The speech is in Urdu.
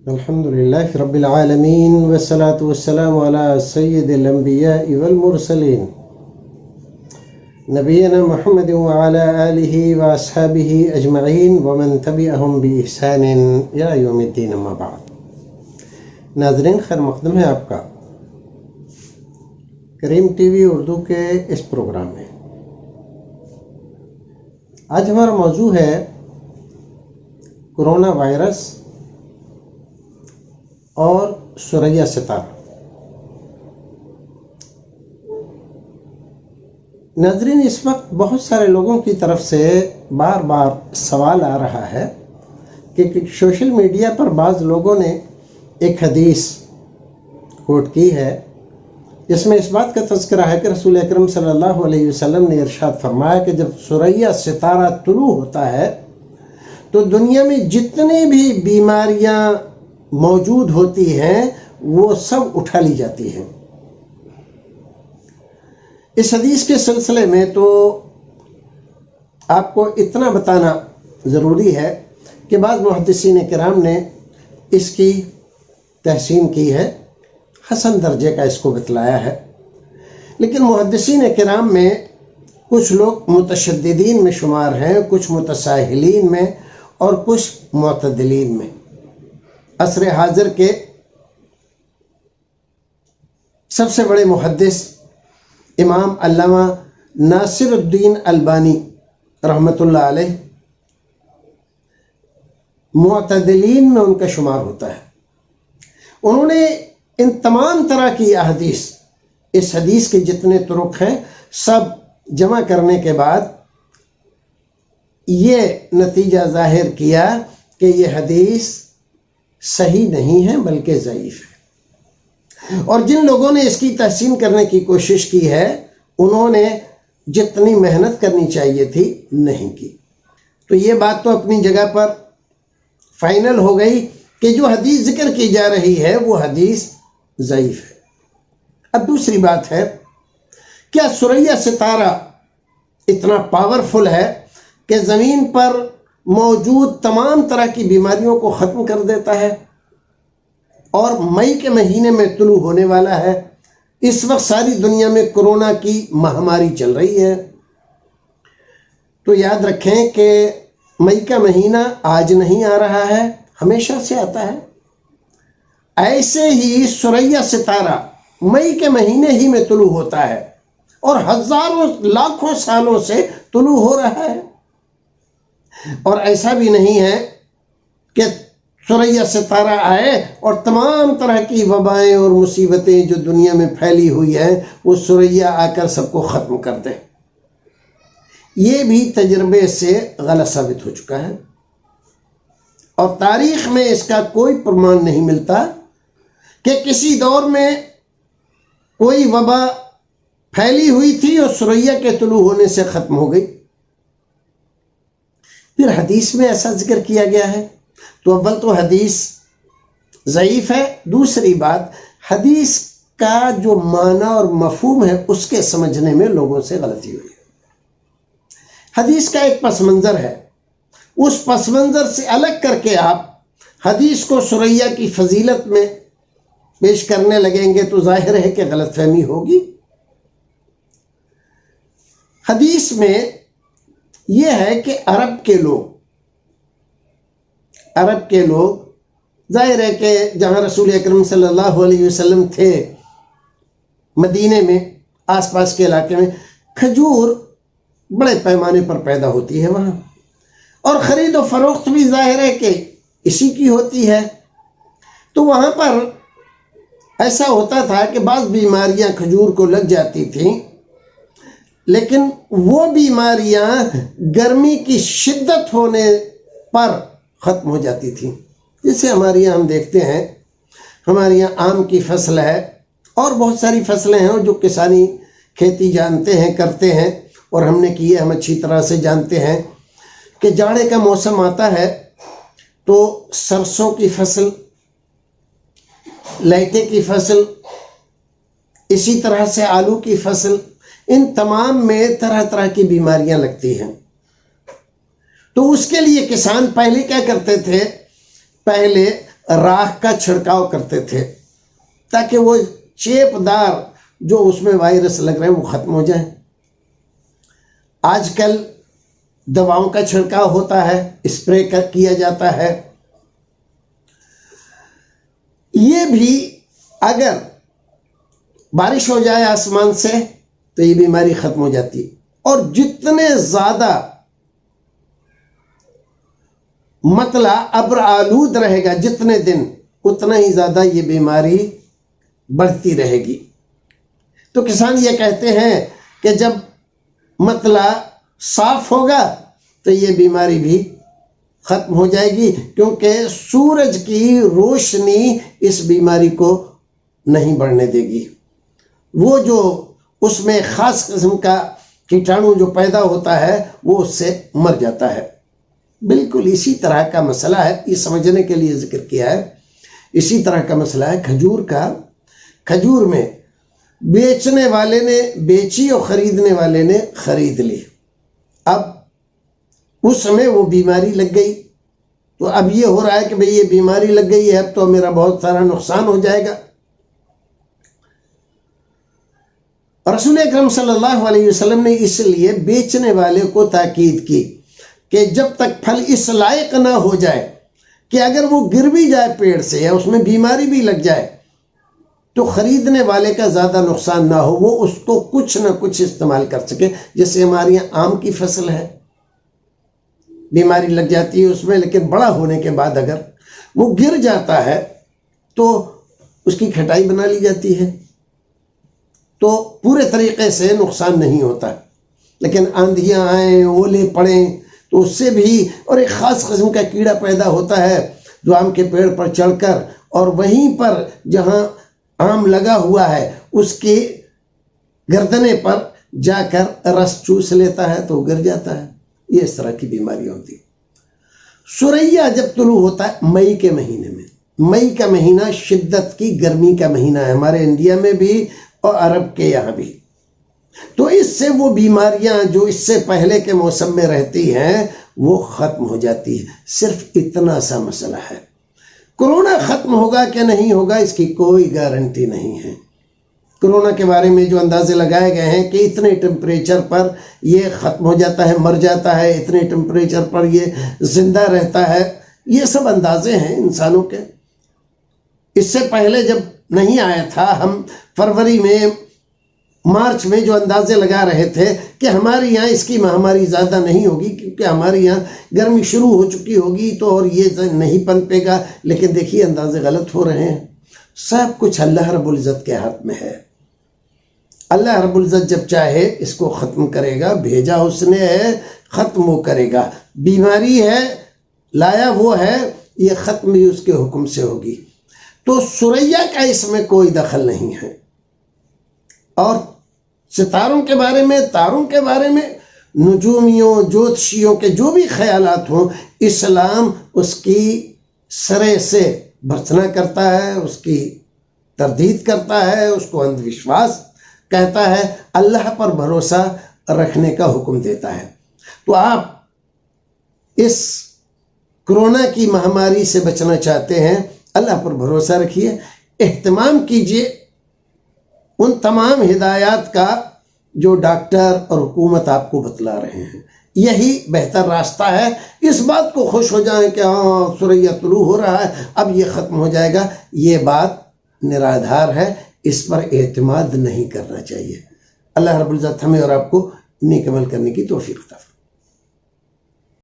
الحمد لله رب العالمين والصلاة والسلام على سيد الأنبياء والمرسلين نبينا محمد وعلى آله وأصحابه أجمعين ومن تبعهم بإحسان إلى يوم الدين أما بعد. ناظرین، خیر مقدم ہے آپ کا کریم ٹی وی اردو کے اس پروگرام میں. آج ہمارا موضوع ہے کرونا وائرس اور ثریہ ستارہ. ناظرین، اس وقت بہت سارے لوگوں کی طرف سے بار بار سوال آ رہا ہے کہ سوشل میڈیا پر بعض لوگوں نے ایک حدیث کوٹ کی ہے جس میں اس بات کا تذکرہ ہے کہ رسول اکرم صلی اللہ علیہ وسلم نے ارشاد فرمایا کہ جب ثریہ ستارہ طلوع ہوتا ہے تو دنیا میں جتنی بھی بیماریاں موجود ہوتی ہیں وہ سب اٹھا لی جاتی ہیں. اس حدیث کے سلسلے میں تو آپ کو اتنا بتانا ضروری ہے کہ بعض محدثین کرام نے اس کی تحسین کی ہے، حسن درجے کا اس کو بتلایا ہے. لیکن محدثین کرام میں کچھ لوگ متشددین میں شمار ہیں، کچھ متساہلین میں اور کچھ معتدلین میں. عصر حاضر کے سب سے بڑے محدث امام علامہ ناصر الدین البانی رحمۃ اللہ علیہ معتدلین میں ان کا شمار ہوتا ہے. انہوں نے ان تمام طرح کی احادیث، اس حدیث کے جتنے طرق ہیں سب جمع کرنے کے بعد یہ نتیجہ ظاہر کیا کہ یہ حدیث صحیح نہیں ہے بلکہ ضعیف ہے. اور جن لوگوں نے اس کی تحسین کرنے کی کوشش کی ہے انہوں نے جتنی محنت کرنی چاہیے تھی نہیں کی. تو یہ بات تو اپنی جگہ پر فائنل ہو گئی کہ جو حدیث ذکر کی جا رہی ہے وہ حدیث ضعیف ہے. اب دوسری بات ہے، کیا ثریہ ستارہ اتنا پاورفل ہے کہ زمین پر موجود تمام طرح کی بیماریوں کو ختم کر دیتا ہے اور مئی کے مہینے میں طلوع ہونے والا ہے؟ اس وقت ساری دنیا میں کرونا کی مہاماری چل رہی ہے. تو یاد رکھیں کہ مئی کا مہینہ آج نہیں آ رہا ہے، ہمیشہ سے آتا ہے. ایسے ہی ثریہ ستارہ مئی کے مہینے ہی میں طلوع ہوتا ہے اور ہزاروں لاکھوں سالوں سے طلوع ہو رہا ہے. اور ایسا بھی نہیں ہے کہ ثریہ ستارہ آئے اور تمام طرح کی وبائیں اور مصیبتیں جو دنیا میں پھیلی ہوئی ہیں وہ ثریہ آ کر سب کو ختم کر دے. یہ بھی تجربے سے غلط ثابت ہو چکا ہے اور تاریخ میں اس کا کوئی پرمان نہیں ملتا کہ کسی دور میں کوئی وبا پھیلی ہوئی تھی اور ثریہ کے طلوع ہونے سے ختم ہو گئی. پھر حدیث میں ایسا ذکر کیا گیا ہے تو اول تو حدیث ضعیف ہے. دوسری بات، حدیث کا جو معنی اور مفہوم ہے اس کے سمجھنے میں لوگوں سے غلطی ہوئی ہے. حدیث کا ایک پس منظر ہے، اس پس منظر سے الگ کر کے آپ حدیث کو ثریہ کی فضیلت میں پیش کرنے لگیں گے تو ظاہر ہے کہ غلط فہمی ہوگی. حدیث میں یہ ہے کہ عرب کے لوگ ظاہر ہے کہ جہاں رسول اکرم صلی اللہ علیہ وسلم تھے مدینے میں آس پاس کے علاقے میں کھجور بڑے پیمانے پر پیدا ہوتی ہے وہاں، اور خرید و فروخت بھی ظاہر ہے کہ اسی کی ہوتی ہے. تو وہاں پر ایسا ہوتا تھا کہ بعض بیماریاں کھجور کو لگ جاتی تھیں لیکن وہ بیماریاں گرمی کی شدت ہونے پر ختم ہو جاتی تھیں. جیسے ہمارے یہاں ہم دیکھتے ہیں، ہمارے یہاں آم کی فصل ہے اور بہت ساری فصلیں ہیں جو کسانی کھیتی جانتے ہیں، کرتے ہیں، اور ہم نے کی ہے، ہم اچھی طرح سے جانتے ہیں کہ جاڑے کا موسم آتا ہے تو سرسوں کی فصل، لہتے کی فصل، اسی طرح سے آلو کی فصل، ان تمام میں طرح طرح کی بیماریاں لگتی ہیں. تو اس کے لیے کسان پہلے کیا کرتے تھے؟ پہلے راکھ کا چھڑکاؤ کرتے تھے تاکہ وہ چیپ دار جو اس میں وائرس لگ رہے ہیں وہ ختم ہو جائیں۔ آج کل دواؤں کا چھڑکاؤ ہوتا ہے، اسپرے کیا جاتا ہے۔ یہ بھی اگر بارش ہو جائے آسمان سے تو یہ بیماری ختم ہو جاتی ہے، اور جتنے زیادہ مطلع ابر آلود رہے گا جتنے دن، اتنا ہی زیادہ یہ بیماری بڑھتی رہے گی۔ تو کسان یہ کہتے ہیں کہ جب مطلع صاف ہوگا تو یہ بیماری بھی ختم ہو جائے گی، کیونکہ سورج کی روشنی اس بیماری کو نہیں بڑھنے دے گی۔ وہ جو اس میں خاص قسم کا کیٹانو جو پیدا ہوتا ہے وہ اس سے مر جاتا ہے۔ بالکل اسی طرح کا مسئلہ ہے، یہ سمجھنے کے لیے ذکر کیا ہے، اسی طرح کا مسئلہ ہے کھجور کا۔ کھجور میں بیچنے والے نے بیچی اور خریدنے والے نے خرید لی، اب اس میں وہ بیماری لگ گئی، تو اب یہ ہو رہا ہے کہ بھئی یہ بیماری لگ گئی ہے، اب تو میرا بہت سارا نقصان ہو جائے گا۔ رسول اکرم صلی اللہ علیہ وسلم نے اس لیے بیچنے والے کو تاکید کی کہ جب تک پھل اس لائق نہ ہو جائے کہ اگر وہ گر بھی جائے پیڑ سے یا اس میں بیماری بھی لگ جائے تو خریدنے والے کا زیادہ نقصان نہ ہو، وہ اس کو کچھ نہ کچھ استعمال کر سکے۔ جیسے ہمارے یہاں آم کی فصل ہے، بیماری لگ جاتی ہے اس میں، لیکن بڑا ہونے کے بعد اگر وہ گر جاتا ہے تو اس کی کھٹائی بنا لی جاتی ہے، تو پورے طریقے سے نقصان نہیں ہوتا۔ لیکن آندھیاں آئیں، اولے پڑیں تو اس سے بھی، اور ایک خاص قسم کا کیڑا پیدا ہوتا ہے جو آم کے پیڑ پر چڑھ کر اور وہیں پر جہاں آم لگا ہوا ہے اس کے گردنے پر جا کر رس چوس لیتا ہے تو گر جاتا ہے۔ یہ اس طرح کی بیماری ہوتی ہے۔ سریا جب طلوع ہوتا ہے مئی کے مہینے میں، مئی کا مہینہ شدت کی گرمی کا مہینہ ہے ہمارے انڈیا میں بھی اور عرب کے یہاں بھی، تو اس سے وہ بیماریاں جو اس سے پہلے کے موسم میں رہتی ہیں وہ ختم ہو جاتی ہے۔ صرف اتنا سا مسئلہ ہے۔ کرونا ختم ہوگا کہ نہیں ہوگا اس کی کوئی گارنٹی نہیں ہے۔ کرونا کے بارے میں جو اندازے لگائے گئے ہیں کہ اتنے ٹمپریچر پر یہ ختم ہو جاتا ہے، مر جاتا ہے، اتنے ٹمپریچر پر یہ زندہ رہتا ہے، یہ سب اندازے ہیں انسانوں کے۔ اس سے پہلے جب نہیں آیا تھا، ہم فروری میں، مارچ میں جو اندازے لگا رہے تھے کہ ہمارے یہاں اس کی مہاماری زیادہ نہیں ہوگی کیونکہ ہمارے یہاں گرمی شروع ہو چکی ہوگی تو اور یہ نہیں پنپے گا، لیکن دیکھیے اندازے غلط ہو رہے ہیں۔ سب کچھ اللہ رب العزت کے ہاتھ میں ہے۔ اللہ رب العزت جب چاہے اس کو ختم کرے گا، بھیجا اس نے ہے، ختم وہ کرے گا۔ بیماری ہے، لایا وہ ہے، یہ ختم بھی اس کے حکم سے ہوگی۔ تو سریا کا اس میں کوئی دخل نہیں ہے۔ اور ستاروں کے بارے میں، تاروں کے بارے میں، نجومیوں، جوتشیوں کے جو بھی خیالات ہوں، اسلام اس کی سرے سے بھرسنا کرتا ہے، اس کی تردید کرتا ہے، اس کو اندھ وشواس کہتا ہے، اللہ پر بھروسہ رکھنے کا حکم دیتا ہے۔ تو آپ اس کرونا کی مہاماری سے بچنا چاہتے ہیں، اللہ پر بھروسہ رکھیے، اہتمام کیجئے ان تمام ہدایات کا جو ڈاکٹر اور حکومت آپ کو بتلا رہے ہیں۔ یہی بہتر راستہ ہے۔ اس بات کو خوش ہو جائیں کہ ہاں سورہ طلوع ہو رہا ہے، اب یہ ختم ہو جائے گا، یہ بات نرادھار ہے، اس پر اعتماد نہیں کرنا چاہیے۔ اللہ رب العزت ہمیں اور آپ کو نیک عمل کرنے کی توفیق عطا فرمائے۔